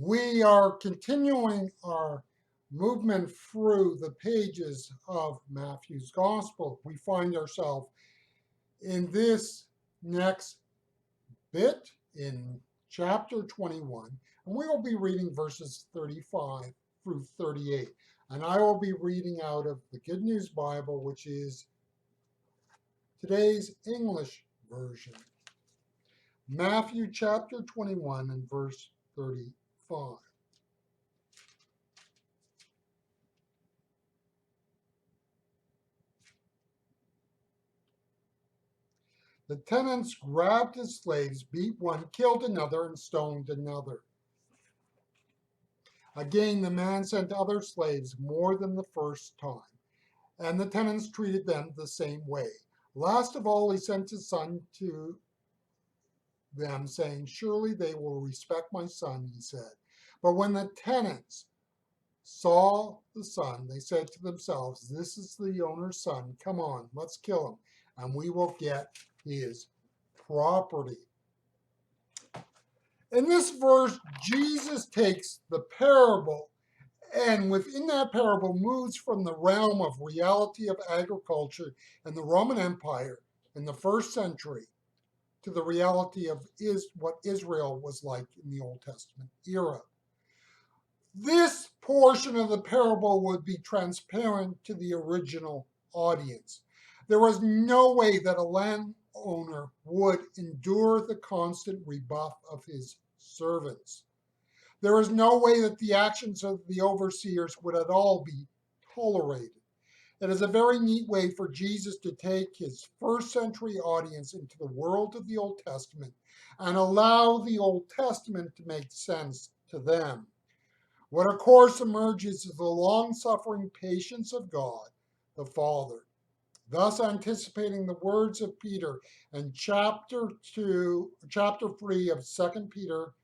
We are continuing our movement through the pages of Matthew's Gospel. We find ourselves in this next bit in chapter 21, and we will be reading verses 35 through 38. And I will be reading out of the Good News Bible, which is today's English version. Matthew chapter 21 and verse 35. The tenants grabbed his slaves, beat one, killed another, and stoned another. Again, the man sent other slaves more than the first time, and the tenants treated them the same way. Last of all, he sent his son to them, saying, "Surely they will respect my son," he said. But when the tenants saw the son, they said to themselves, "This is the owner's son. Come on, let's kill him, and we will get his property." In this verse, Jesus takes the parable and within that parable moves from the realm of reality of agriculture in the Roman Empire in the first century to the reality of what Israel was like in the Old Testament era. This portion of the parable would be transparent to the original audience. There was no way that a landowner would endure the constant rebuff of his servants. There is no way that the actions of the overseers would at all be tolerated. It is a very neat way for Jesus to take his first century audience into the world of the Old Testament and allow the Old Testament to make sense to them. What of course emerges is the long-suffering patience of God, the Father, thus anticipating the words of Peter in chapter 3 of 2 Peter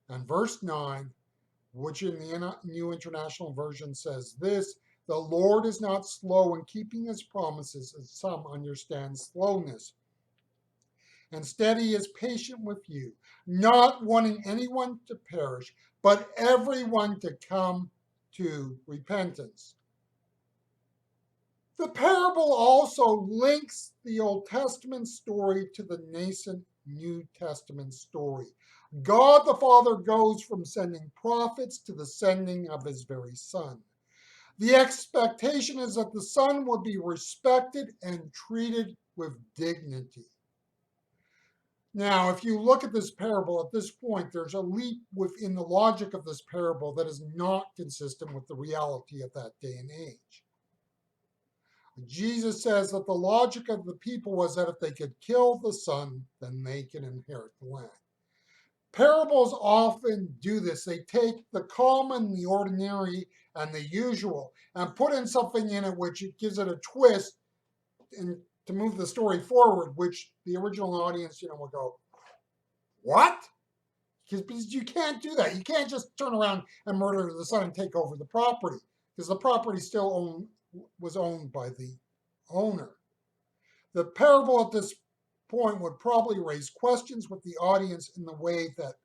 and verse 9, which in the New International Version says this: "The Lord is not slow in keeping his promises, as some understand slowness. Instead, he is patient with you, not wanting anyone to perish, but everyone to come to repentance." The parable also links the Old Testament story to the nascent New Testament story. God the Father goes from sending prophets to the sending of his very Son. The expectation is that the Son would be respected and treated with dignity. Now, if you look at this parable at this point, there's a leap within the logic of this parable that is not consistent with the reality of that day and age. Jesus says that the logic of the people was that if they could kill the Son, then they can inherit the land. Parables often do this. They take the common, the ordinary, and the usual and put in something in it which it gives it a twist and to move the story forward, which the original audience, will go, "What?" Because you can't do that. You can't just turn around and murder the Son and take over the property, because the property still was owned by the owner. The parable at this point would probably raise questions with the audience in the way that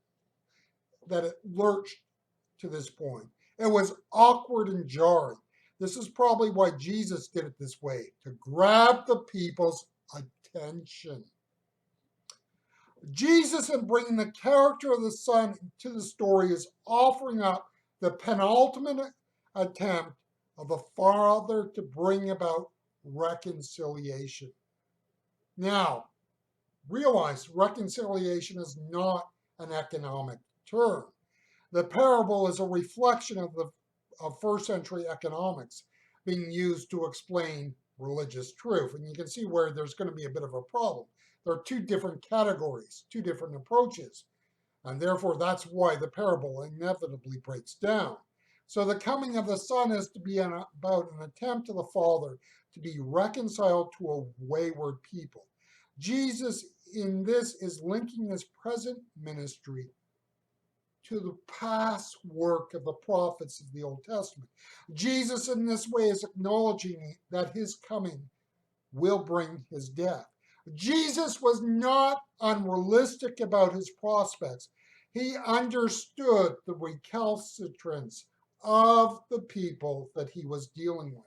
it lurched to this point. It was awkward and jarring. This is probably why Jesus did it this way, to grab the people's attention. Jesus, in bringing the character of the Son to the story, is offering up the penultimate attempt of the Father to bring about reconciliation. Now, realize reconciliation is not an economic term. The parable is a reflection of first century economics being used to explain religious truth. And you can see where there's going to be a bit of a problem. There are two different categories, two different approaches. And therefore, that's why the parable inevitably breaks down. So the coming of the Son is to be about an attempt of the Father to be reconciled to a wayward people. Jesus in this is linking his present ministry to the past work of the prophets of the Old Testament. Jesus in this way is acknowledging that his coming will bring his death. Jesus was not unrealistic about his prospects. He understood the recalcitrance of the people that he was dealing with.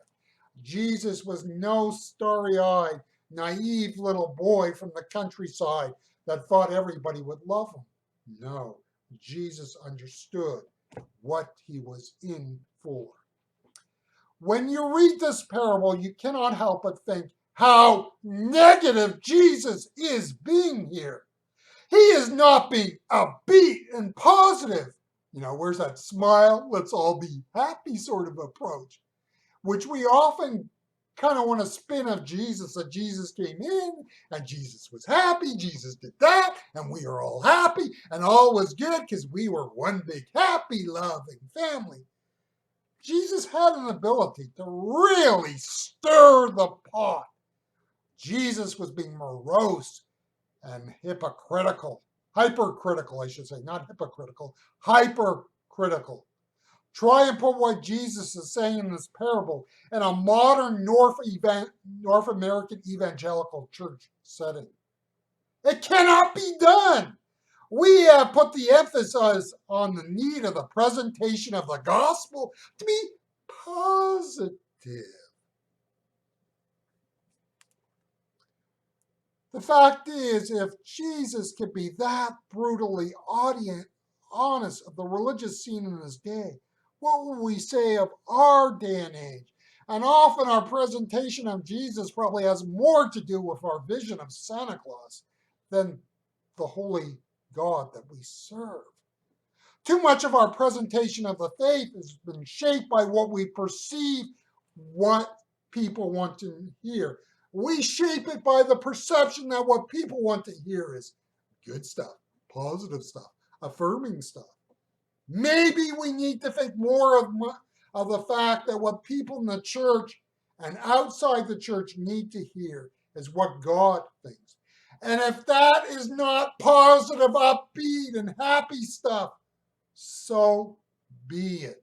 Jesus was no starry eyed, naive little boy from the countryside that thought everybody would love him. No, Jesus understood what he was in for. When you read this parable, you cannot help but think how negative Jesus is being here. He is not being upbeat and positive. Where's that smile, let's all be happy sort of approach, which we often kind of want to spin of Jesus, that Jesus came in and Jesus was happy, Jesus did that, and we are all happy, and all was good because we were one big happy, loving family. Jesus had an ability to really stir the pot. Jesus was being morose and hypocritical, hypercritical, I should say, not hypocritical, hypercritical. Try and put what Jesus is saying in this parable in a modern North American evangelical church setting. It cannot be done. We have put the emphasis on the need of the presentation of the gospel to be positive. The fact is, if Jesus could be that brutally honest of the religious scene in his day, what will we say of our day and age? And often our presentation of Jesus probably has more to do with our vision of Santa Claus than the holy God that we serve. Too much of our presentation of the faith has been shaped by what we perceive what people want to hear. We shape it by the perception that what people want to hear is good stuff, positive stuff, affirming stuff. Maybe we need to think more of the fact that what people in the church and outside the church need to hear is what God thinks. And if that is not positive, upbeat, and happy stuff, so be it.